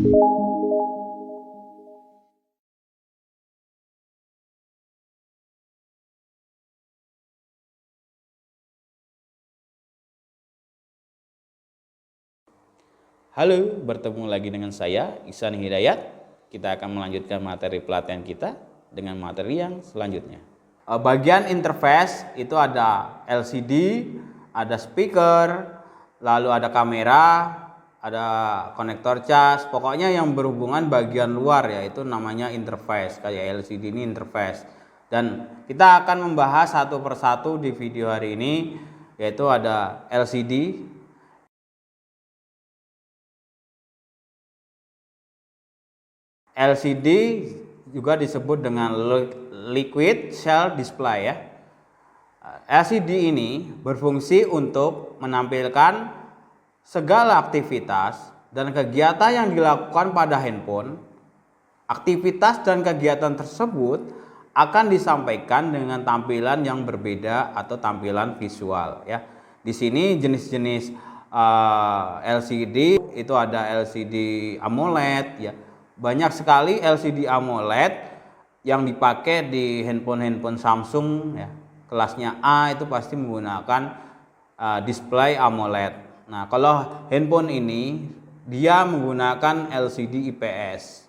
Halo, bertemu lagi dengan saya Ihsan Hidayat. Kita akan melanjutkan materi pelatihan kita dengan materi yang selanjutnya. Bagian interface itu ada LCD, ada speaker, lalu ada kamera, ada konektor cas. Pokoknya yang berhubungan bagian luar ya, itu namanya interface. Kayak LCD ini interface. Dan kita akan membahas satu persatu di video hari ini, yaitu ada LCD. LCD juga disebut dengan liquid shell display ya. LCD ini berfungsi untuk menampilkan segala aktivitas dan kegiatan yang dilakukan pada handphone. Aktivitas dan kegiatan tersebut akan disampaikan dengan tampilan yang berbeda atau tampilan visual ya. Di sini jenis-jenis LCD itu ada LCD AMOLED ya. Banyak sekali LCD AMOLED yang dipakai di handphone Samsung ya. Kelasnya A itu pasti menggunakan display AMOLED. Nah, kalau handphone ini dia menggunakan LCD IPS.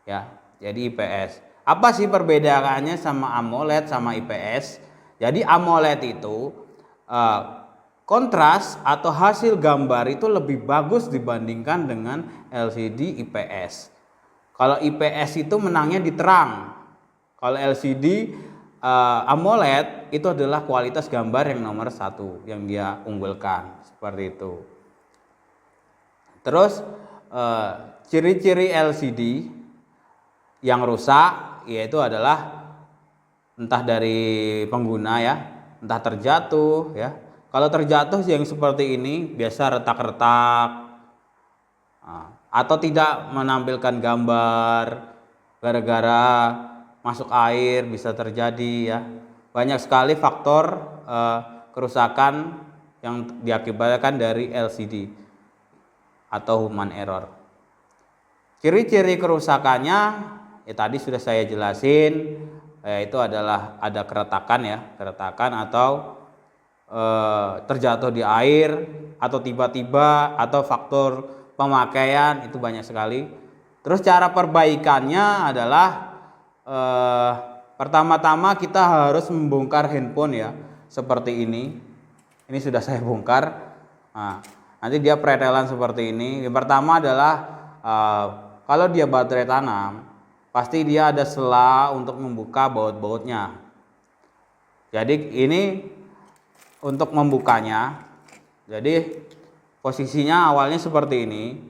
Ya, jadi IPS. Apa sih perbedaannya sama AMOLED sama IPS? Jadi AMOLED itu kontras atau hasil gambar itu lebih bagus dibandingkan dengan LCD IPS. Kalau IPS itu menangnya di terang. Kalau LCD AMOLED itu adalah kualitas gambar yang nomor satu yang dia unggulkan, seperti itu. Terus ciri-ciri LCD yang rusak yaitu adalah entah dari pengguna ya, entah terjatuh ya. Kalau terjatuh yang seperti ini biasa retak-retak atau tidak menampilkan gambar gara-gara masuk air bisa terjadi ya. Banyak sekali faktor kerusakan yang diakibatkan dari LCD atau human error. Ciri-ciri kerusakannya ya tadi sudah saya jelasin, yaitu adalah ada keretakan atau terjatuh di air atau tiba-tiba atau faktor pemakaian itu banyak sekali. Terus cara perbaikannya adalah pertama-tama kita harus membongkar handphone ya, seperti ini. Ini sudah saya bongkar. Nah, nanti dia pretelan seperti ini. Yang pertama adalah kalau dia baterai tanam, pasti dia ada sela untuk membuka baut-bautnya. Jadi ini untuk membukanya, jadi posisinya awalnya seperti ini.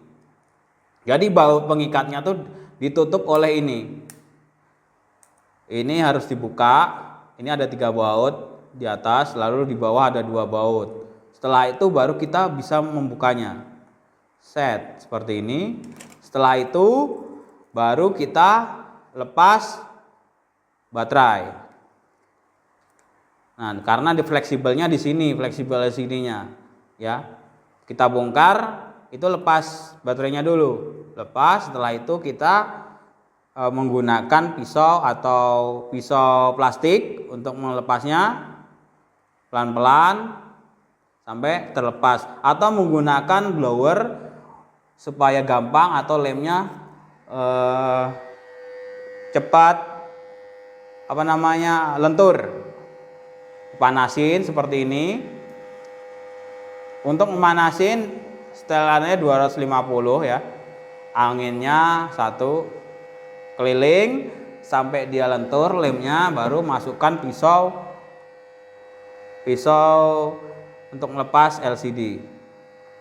Jadi baut pengikatnya tuh ditutup oleh ini. Ini harus dibuka. Ini ada 3 baut di atas, lalu di bawah ada 2 baut. Setelah itu baru kita bisa membukanya. Set seperti ini. Setelah itu baru kita lepas baterai. Nah, karena di fleksibelnya di sini, fleksibel LCD-nya ya. Kita bongkar, itu lepas baterainya dulu. Lepas, setelah itu kita menggunakan pisau atau pisau plastik untuk melepasnya pelan-pelan sampai terlepas, atau menggunakan blower supaya gampang atau lemnya cepat lentur. Panasin seperti ini. Untuk memanasin setelannya 250 ya. Anginnya 1 keliling sampai dia lentur lemnya, baru masukkan pisau untuk melepas LCD.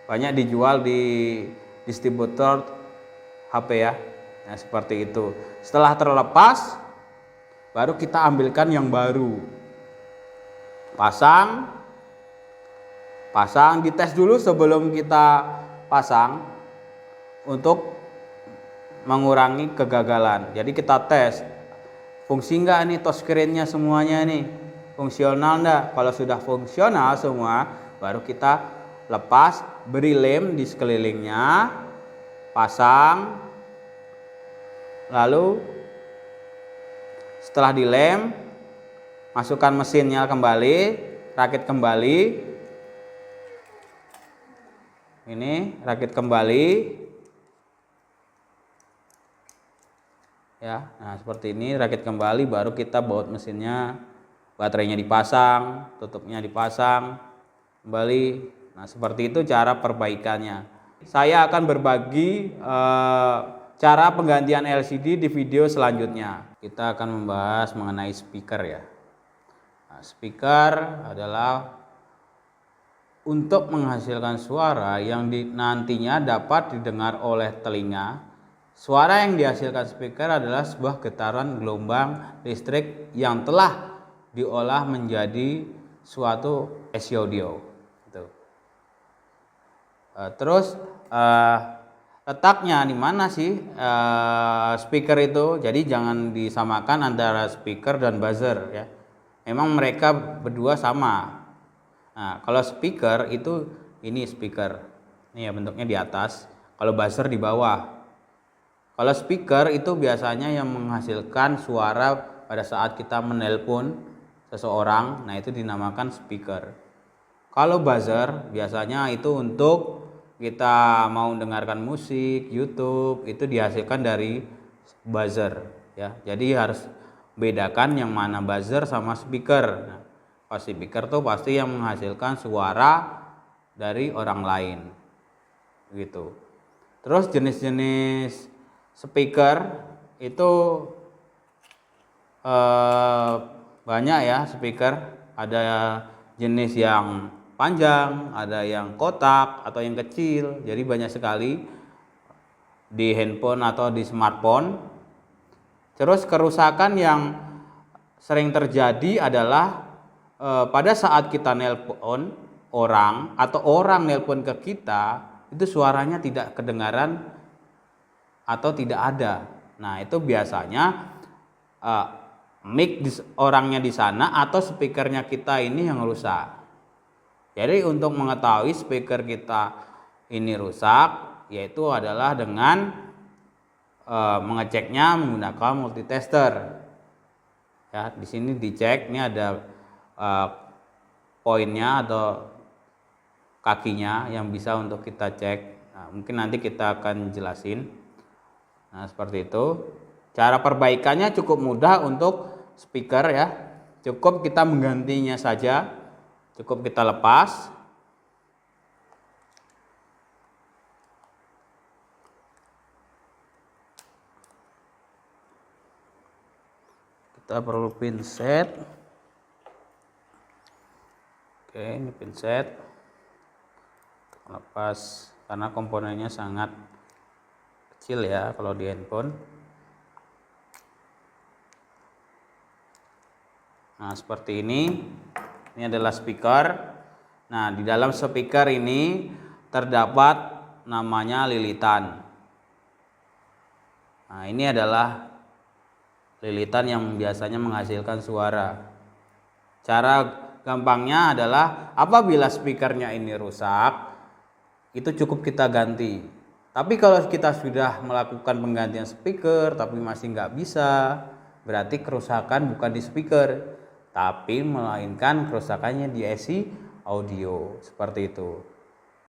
Banyak dijual di distributor HP ya. Nah, seperti itu. Setelah terlepas baru kita ambilkan yang baru. Pasang, dites dulu sebelum kita pasang untuk mengurangi kegagalan. Jadi kita tes fungsi enggak nih touchscreen-nya semuanya nih, fungsional enggak. Kalau sudah fungsional semua, baru kita lepas, beri lem di sekelilingnya, pasang, lalu setelah dilem, masukkan mesinnya kembali, rakit kembali. Ini rakit kembali. Ya, nah seperti ini rakit kembali, baru kita baut mesinnya, baterainya dipasang, tutupnya dipasang kembali. Nah seperti itu cara perbaikannya. Saya akan berbagi cara penggantian LCD di video selanjutnya. Kita akan membahas mengenai speaker ya. Nah, speaker adalah untuk menghasilkan suara yang nantinya dapat didengar oleh telinga. Suara yang dihasilkan speaker adalah sebuah getaran gelombang listrik yang telah diolah menjadi suatu AC audio. Terus letaknya di mana sih speaker itu? Jadi jangan disamakan antara speaker dan buzzer ya. Memang mereka berdua sama. Nah, kalau speaker itu ini speaker. Ini ya bentuknya di atas. Kalau buzzer di bawah. Kalau speaker itu biasanya yang menghasilkan suara pada saat kita menelpon seseorang, nah itu dinamakan speaker. Kalau buzzer biasanya itu untuk kita mau dengarkan musik, YouTube, itu dihasilkan dari buzzer ya. Jadi harus bedakan yang mana buzzer sama speaker. Nah, kalau speaker tuh pasti yang menghasilkan suara dari orang lain gitu. Terus jenis-jenis speaker itu banyak ya speaker. Ada jenis yang panjang, ada yang kotak atau yang kecil. Jadi banyak sekali di handphone atau di smartphone. Terus kerusakan yang sering terjadi adalah pada saat kita nelpon orang atau orang nelpon ke kita, itu suaranya tidak kedengaran atau tidak ada. Nah itu biasanya mic orangnya di sana atau speakernya kita ini yang rusak. Jadi untuk mengetahui speaker kita ini rusak, yaitu adalah dengan mengeceknya menggunakan multitester. Ya, di sini dicek, ini ada poinnya atau kakinya yang bisa untuk kita cek. Nah, mungkin nanti kita akan jelasin. Nah seperti itu. Cara perbaikannya cukup mudah untuk speaker ya. Cukup kita menggantinya saja. Cukup kita lepas. Kita perlu pinset. Oke, ini pinset. Lepas karena komponennya sangat kecil ya kalau di handphone. Nah seperti ini adalah speaker. Nah di dalam speaker ini terdapat namanya lilitan. Nah ini adalah lilitan yang biasanya menghasilkan suara. Cara gampangnya adalah apabila speakernya ini rusak, itu cukup kita ganti. Tapi kalau kita sudah melakukan penggantian speaker tapi masih nggak bisa, berarti kerusakan bukan di speaker, tapi melainkan kerusakannya di AC audio, seperti itu.